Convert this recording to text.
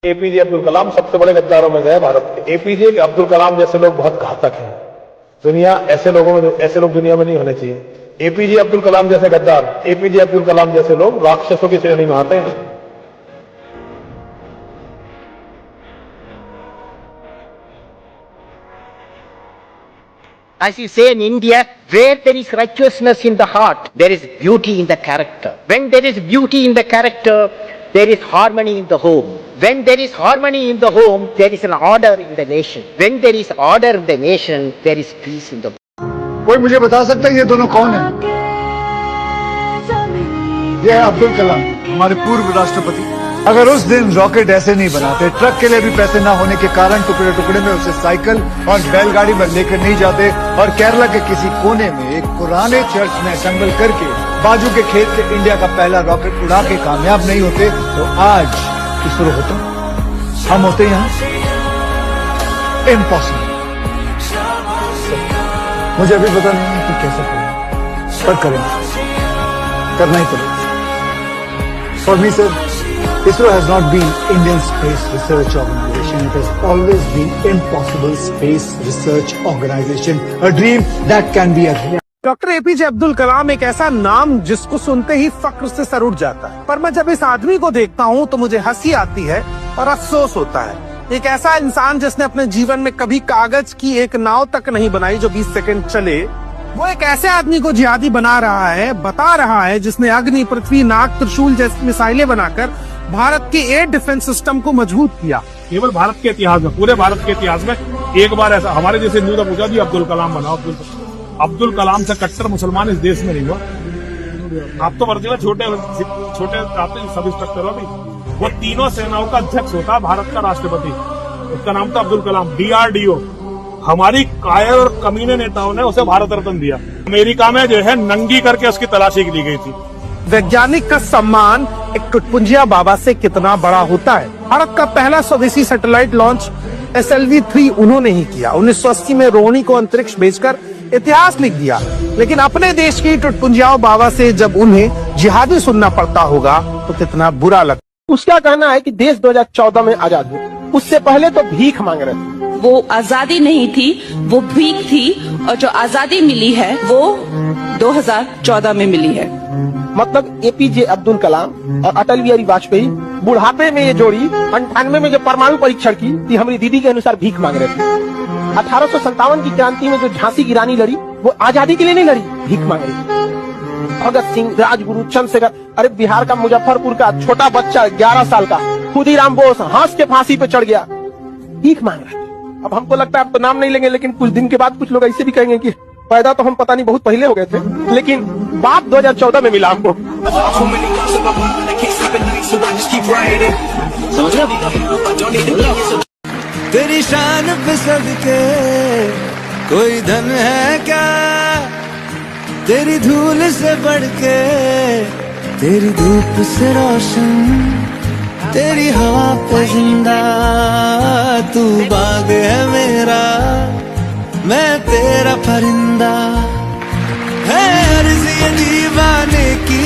APJ Abdul कलाम सबसे बड़े गद्दारों में गए भारत के। एपीजे अब्दुल कलाम जैसे लोग बहुत घातक हैं। दुनिया ऐसे लोग दुनिया में नहीं होने चाहिए। एपीजे अब्दुल कलाम जैसे गद्दार, एपीजे अब्दुल कलाम जैसे लोग राक्षसों की श्रेणी में आते हैं। As you say in India, where there is righteousness in the heart, there is beauty in the character. When there is beauty in the character, there is harmony in the home. When there is harmony in the home, there is an order in the nation. When there is order in the nation, there is peace in the world. कोई मुझे बता सकता है ये दोनों कौन हैं? ये है अब्दुल कलाम, हमारे पूर्व राष्ट्रपति। अगर उस दिन रॉकेट ऐसे नहीं बनाते, ट्रक के लिए भी पैसे ना होने के कारण टुकड़े टुकड़े में उसे साइकिल और बैलगाड़ी में लेकर नहीं जाते और केरला के किसी कोने में एक पुराने चर्च में असेंबल करके बाजू के खेत से इंडिया का पहला रॉकेट उड़ा के कामयाब नहीं होते, तो आज इसरो होता, हम होते यहाँ। इम्पॉसिबल। मुझे अभी पता नहीं है कि कैसे करें, पर करेंगे, करना ही पड़ेगा। For me, sir, ISRO has not been Indian space research organization. It has always been impossible space research organization. A dream that can be a reality. Doctor APJ Abdul Kalam एक ऐसा नाम जिसको सुनते ही फक्र से सर उठ जाता है, पर मैं जब इस आदमी को देखता हूँ तो मुझे हंसी आती है और अफसोस होता है। एक ऐसा इंसान जिसने अपने जीवन में कभी कागज की एक नाव तक नहीं बनाई जो 20 सेकंड चले, वो एक ऐसे आदमी को जिहादी बना रहा है, बता रहा है, जिसने अग्नि, पृथ्वी, नाग, त्रिशूल जैसी मिसाइलें बनाकर भारत के एयर डिफेंस सिस्टम को मजबूत किया। केवल भारत के इतिहास में, पूरे भारत के इतिहास में एक बार ऐसा हमारे जैसे न्यूज पूछा भी अब्दुल कलाम बनाओ। अब्दुल कलाम से कट्टर मुसलमान इस देश में नहीं हुआ। आप तो वर्जिला छोटे सब इंस्ट्रक्टर हो भी, वो तीनों सेनाओं का अध्यक्ष होता भारत का राष्ट्रपति, उसका नाम था अब्दुल कलाम। DRDO, हमारी कायर और कमीने नेताओं ने उसे भारत रत्न दिया। अमेरिका में जो है नंगी करके उसकी तलाशी ली गई थी। वैज्ञानिक का सम्मान एक टुटपुंजिया बाबा से कितना बड़ा होता है। भारत का पहला स्वदेशी सैटेलाइट लॉन्च SLV-3 उन्होंने ही किया। 1980 में रोहिणी को अंतरिक्ष भेजकर इतिहास लिख दिया। लेकिन अपने देश की टुटपुंजिया बाबा से जब उन्हें जिहादी सुनना पड़ता होगा तो कितना बुरा लगता। उसका कहना है कि देश 2014 में आजाद हुआ, उससे पहले तो भीख मांग रहे थे। वो आजादी नहीं थी, वो भीख थी, और जो आजादी मिली है वो 2014 में मिली है। मतलब एपीजे अब्दुल कलाम और अटल बिहारी वाजपेयी बुढ़ापे में ये जोड़ी 98 में जब परमाणु परीक्षण की थी, हमारी दीदी के अनुसार भीख मांग रहे थे। 1857 की क्रांति में जो झांसी की रानी लड़ी, वो आजादी के लिए नहीं लड़ी, भीख मांग रही थी। भगत सिंह, राजगुरु, चंद्रशेखर, अरे बिहार का मुजफ्फरपुर का छोटा बच्चा 11 साल का खुदीराम बोस हंस के फांसी पे चढ़ गया, भीख मांग रहा था। अब हमको लगता है अब तो नाम नहीं लेंगे, लेकिन कुछ दिन के बाद कुछ लोग ऐसे भी कहेंगे कि पैदा तो हम पता नहीं बहुत पहले हो गए थे, लेकिन बात 2014 में मिला हमको। तेरी शान पे सदके कोई धन है क्या, तेरी धूल से बढ़ के, तेरी धूप से रोशन, तेरी हवा पे जिंदा, तू बाग है मेरा, मैं तेरा परिंदा, है अर्ज़ ये दीवाने की,